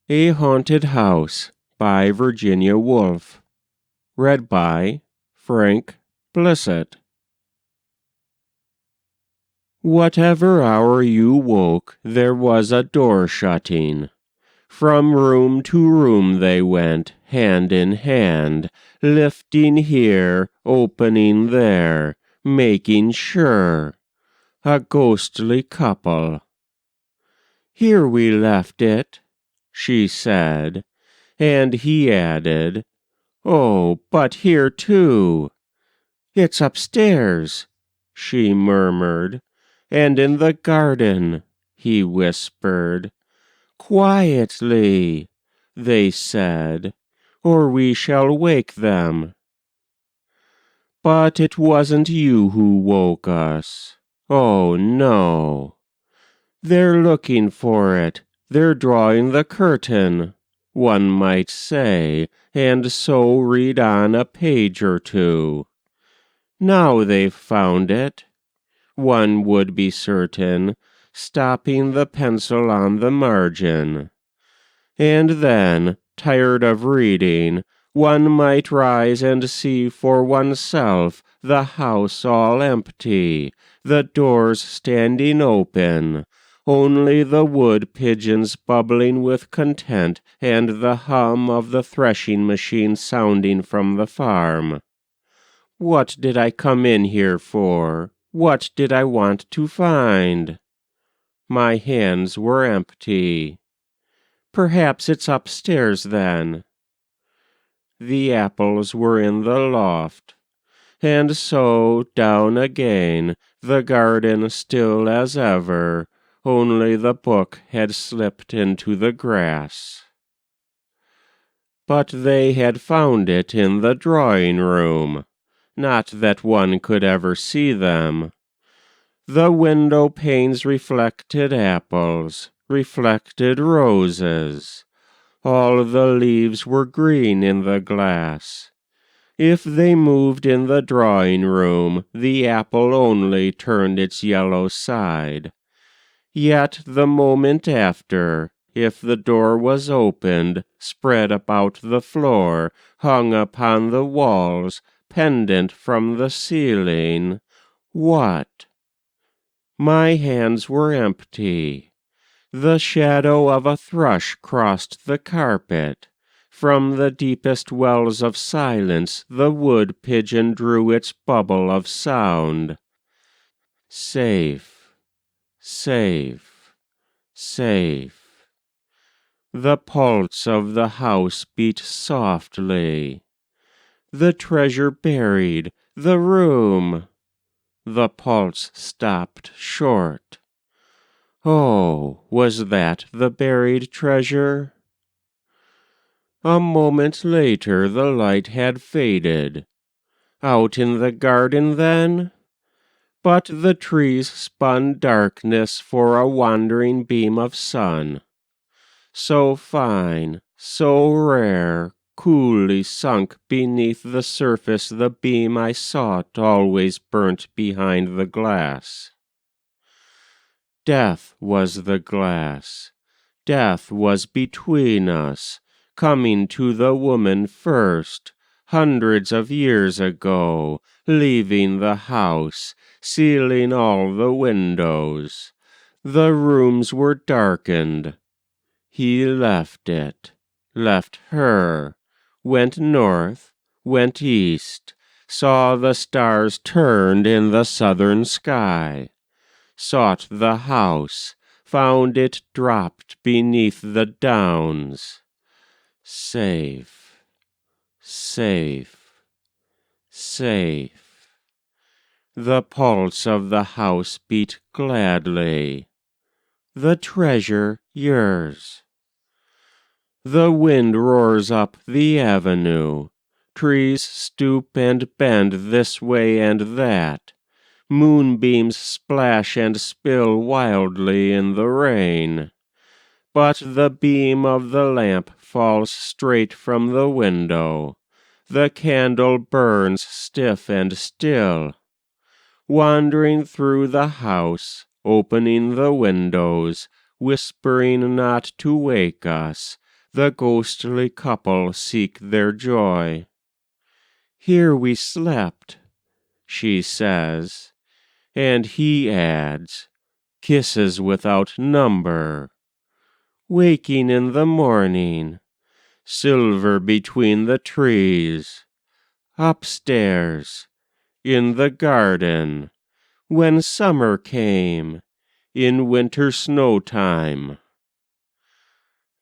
A Haunted House by Virginia Woolf. Read by Frank Blissett. Whatever hour you woke, there was a door shutting. From room to room they went, hand in hand, lifting here, opening there, making sure. A ghostly couple. "Here we left it," she said, and he added, "Oh, but here too." "It's upstairs," she murmured, "and in the garden," he whispered. "Quietly," they said, "or we shall wake them." But it wasn't you who woke us. Oh, no. They're looking for it. They're drawing the curtain, one might say, and so read on a page or two. Now they've found it, one would be certain, stopping the pencil on the margin. And then, tired of reading, one might rise and see for oneself the house all empty, the doors standing open, only the wood pigeons bubbling with content and the hum of the threshing machine sounding from the farm. What did I come in here for? What did I want to find? My hands were empty. Perhaps it's upstairs then. The apples were in the loft, and so down again, the garden still as ever, only the book had slipped into the grass. But they had found it in the drawing-room, not that one could ever see them. The window panes reflected apples, reflected roses. All the leaves were green in the glass. If they moved in the drawing-room, the apple only turned its yellow side. Yet the moment after, if the door was opened, spread about the floor, hung upon the walls, pendant from the ceiling, what? My hands were empty. The shadow of a thrush crossed the carpet. From the deepest wells of silence the wood pigeon drew its bubble of sound. Safe, safe, safe. The pulse of the house beat softly. The treasure buried, the room. The pulse stopped short. Oh, was that the buried treasure? A moment later the light had faded. Out in the garden then? But the trees spun darkness for a wandering beam of sun. So fine, so rare, coolly sunk beneath the surface the beam I sought always burnt behind the glass. Death was the glass. Death was between us, coming to the woman first, hundreds of years ago, leaving the house, sealing all the windows. The rooms were darkened. He left it, left her, went north, went east, saw the stars turned in the southern sky, sought the house, found it dropped beneath the downs. Safe, safe, safe. The pulse of the house beat gladly. The treasure yours. The wind roars up the avenue. Trees stoop and bend this way and that. Moonbeams splash and spill wildly in the rain. But the beam of the lamp falls straight from the window. The candle burns stiff and still. Wandering through the house, opening the windows, whispering not to wake us, The ghostly couple seek their joy. Here we slept, she says, and he adds, kisses without number. Waking in the morning, silver between the trees, upstairs, in the garden, when summer came, in winter snow time.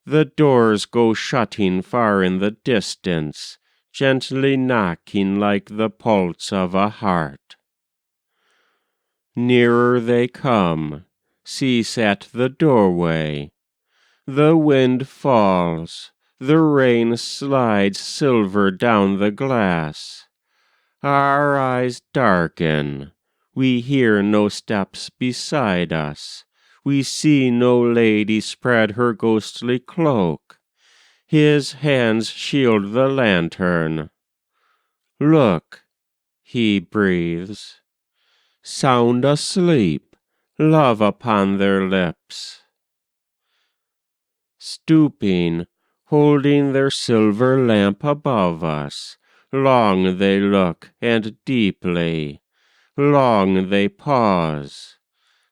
The doors go shutting far in the distance, gently knocking like the pulse of a heart. Nearer they come, cease at the doorway. The wind falls, the rain slides silver down the glass. Our eyes darken, we hear no steps beside us. We see no lady spread her ghostly cloak. His hands shield the lantern. Look, he breathes. Sound asleep, love upon their lips. Stooping, holding their silver lamp above us, long they look and deeply, long they pause.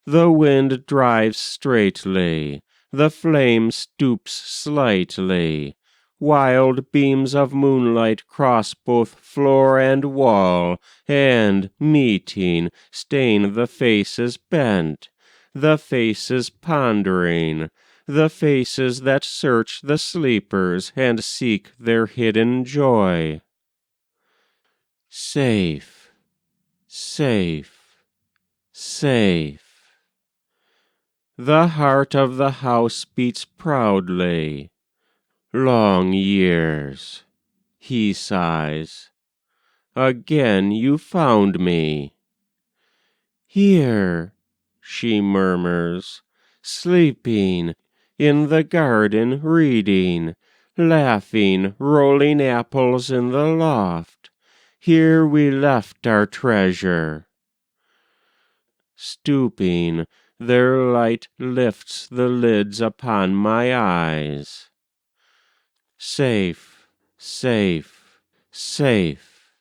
The wind drives straightly, the flame stoops slightly. Wild beams of moonlight cross both floor and wall, and, meeting, stain the faces bent, the faces pondering, the faces that search the sleepers and seek their hidden joy. Safe, safe, safe. The heart of the house beats proudly. Long years, he sighs. Again you found me. Here, she murmurs, sleeping, in the garden reading, laughing, rolling apples in the loft. Here we left our treasure. Stooping, their light lifts the lids upon my eyes. Safe, safe, safe.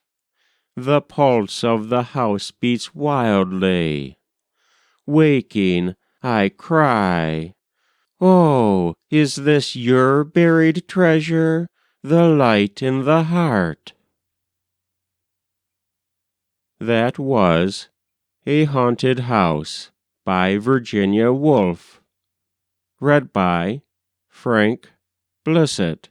The pulse of the house beats wildly. Waking, I cry, oh, is this your buried treasure, the light in the heart? That was A Haunted House by Virginia Woolf. Read by Frank Blissett.